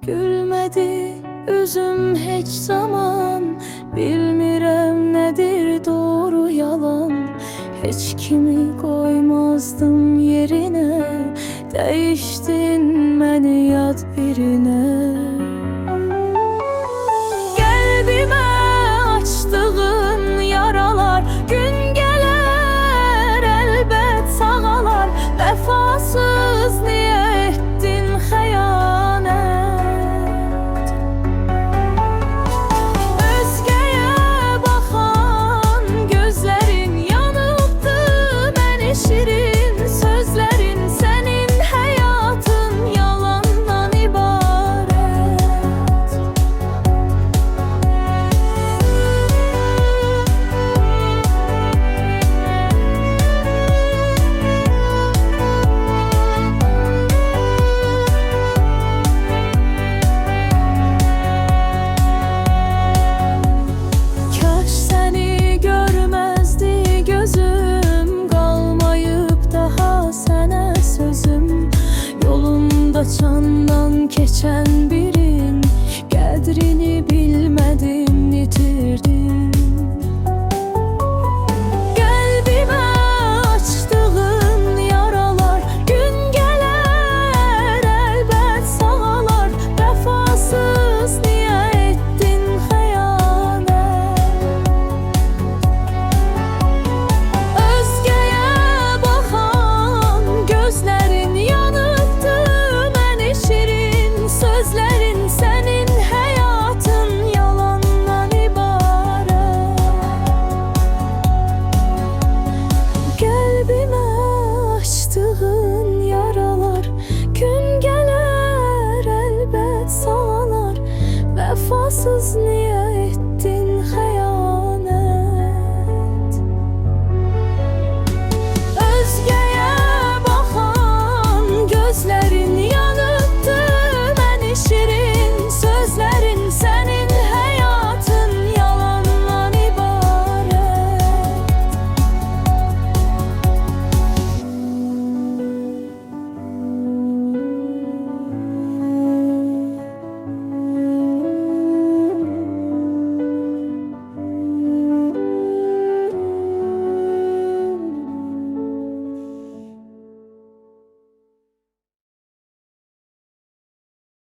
Gülmedi üzüm heç zaman, bilmirəm nedir doğru yalan. Heç kimi koymazdım yerine, değiştin məni yad birine. Qəlbimə açdığın yaralar, gün gələr əlbət sağalar. Vəfasız niyə etdin xəyanət? Özgəyə baxan gözlərin yanıbdı, məni şirin sözlərin. Sənin həyatın yalandan ibarət. Kaş səni görməzdi gözüm, qalmayıb daha sənə sözüm. Yolumda çandan keçən birin, qədrini bilmədim